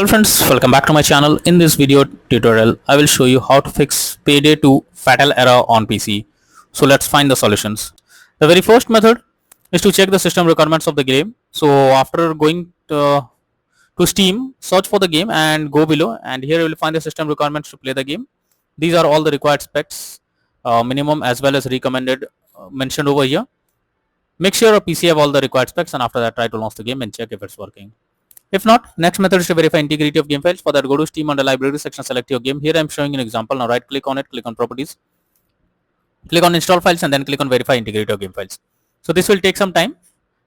Hello friends, welcome back to my channel. In this video tutorial, I will show you how to fix Payday 2 fatal error on PC. So let's find the solutions. The very first method is to check the system requirements of the game. So after going to Steam, search for the game and go below, and here you will find the system requirements to play the game. These are all the required specs, minimum as well as recommended, mentioned over here. Make sure your PC have all the required specs, and after that try to launch the game and check if it's working. If not, next method is to verify integrity of game files. For that, go to Steam under library section, select your game. Here I am showing an example. Now right click on it, click on properties, click on install files, and then click on verify integrity of game files. So this will take some time,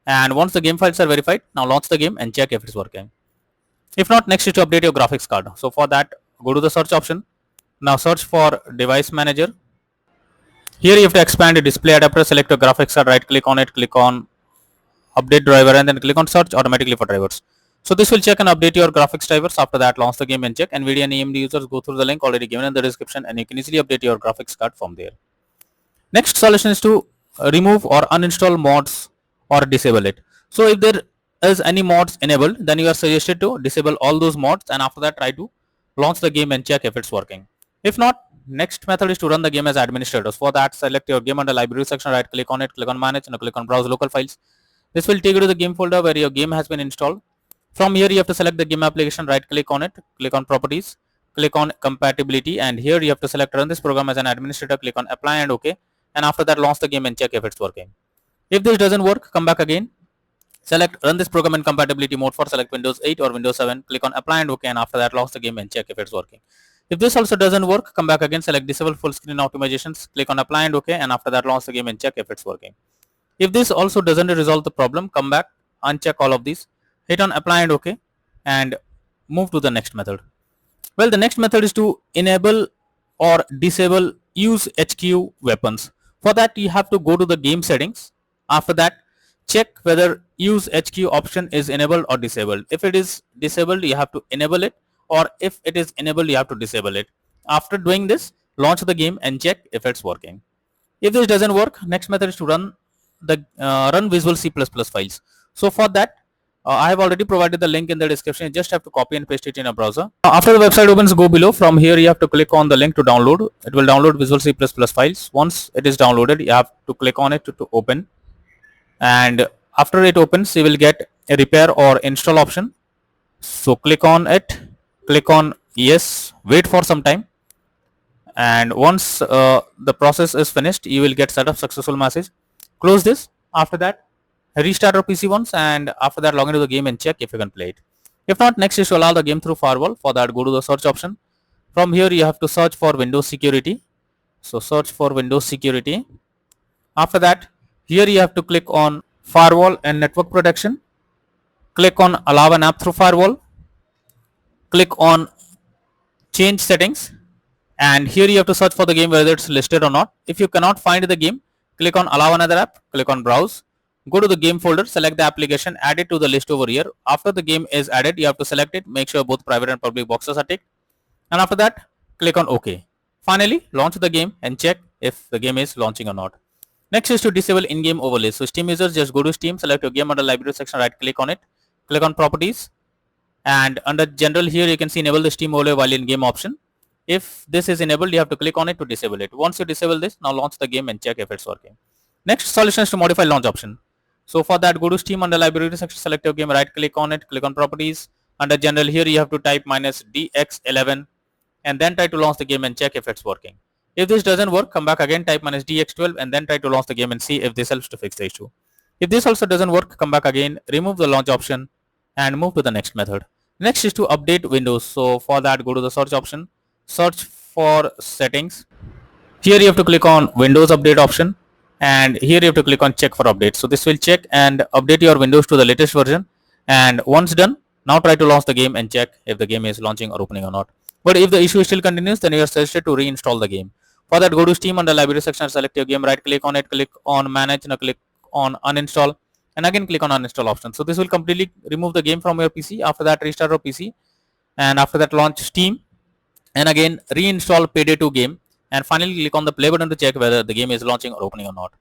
and once the game files are verified, now launch the game and check if it's working. If not, next is to update your graphics card. So for that, go to the search option. Now search for device manager. Here you have to expand the display adapter, select your graphics card, right click on it, click on update driver, and then click on search automatically for drivers. So this will check and update your graphics drivers. After that, launch the game and check. NVIDIA and AMD users, go through the link already given in the description, and you can easily update your graphics card from there. Next solution is to remove or uninstall mods or disable it. So if there is any mods enabled, then you are suggested to disable all those mods, and after that try to launch the game and check if it's working. If not, next method is to run the game as administrators. For that, select your game under library section, right click on it, click on manage, and click on browse local files. This will take you to the game folder where your game has been installed. From here you have to select the game application, right click on it, click on properties, click on compatibility, and here you have to select run this program as an administrator, click on apply and OK, and after that launch the game and check if it's working. If this doesn't work, come back again, select run this program in compatibility mode for select Windows 8 or Windows 7, click on apply and OK, and after that launch the game and check if it's working. If this also doesn't work, come back again, select disable full screen optimizations, click on apply and OK, and after that launch the game and check if it's working. If this also doesn't resolve the problem, come back, uncheck all of these, hit on apply and OK, and move to the next method. Well, the next method is to enable or disable use HQ weapons. For that, you have to go to the game settings. After that, check whether use HQ option is enabled or disabled. If it is disabled, you have to enable it, or if it is enabled, you have to disable it. After doing this, launch the game and check if it's working. If this doesn't work, next method is to run Visual C++ files. So for that, I have already provided the link in the description. You just have to copy and paste it in a browser. After the website opens, go below. From here you have to click on the link to download. It will download Visual C++ files. Once it is downloaded, you have to click on it to open, and after it opens you will get a repair or install option. So click on it, click on yes, wait for some time, and once the process is finished, you will get setup successful message. Close this. After that, restart your PC once, and after that log into the game and check if you can play it. If not, next is to allow the game through firewall. For that, go to the search option. From here you have to search for Windows security. So search for Windows security. After that, here you have to click on firewall and network protection. Click on allow an app through firewall. Click on change settings, and here you have to search for the game whether it's listed or not. If you cannot find the game, click on allow another app, click on browse, go to the game folder, select the application, add it to the list over here. After the game is added, you have to select it, make sure both private and public boxes are ticked, and after that click on OK. Finally, launch the game and check if the game is launching or not. Next is to disable in-game overlays. So Steam users, just go to Steam, select your game under library section, right click on it, click on properties, and under general here you can see enable the Steam overlay while in game option. If this is enabled, you have to click on it to disable it. Once you disable this, now launch the game and check if it's working. Next solution is to modify launch option. So for that, go to Steam under library section, select your game, right click on it, click on properties. Under general here you have to type -dx11 and then try to launch the game and check if it's working. If this doesn't work, come back again, type -dx12 and then try to launch the game and see if this helps to fix the issue. If this also doesn't work, come back again, remove the launch option and move to the next method. Next is to update Windows. So for that, go to the search option, search for settings. Here you have to click on Windows update option, and here you have to click on check for updates. So this will check and update your Windows to the latest version, and once done, now try to launch the game and check if the game is launching or opening or not. But if the issue still continues, then you are suggested to reinstall the game. For that, go to Steam under library section, select your game, right click on it, click on manage, and click on uninstall, and again click on uninstall option. So this will completely remove the game from your PC. After that, restart your PC, and after that launch Steam, and again reinstall Payday 2 game, and finally click on the play button to check whether the game is launching or opening or not.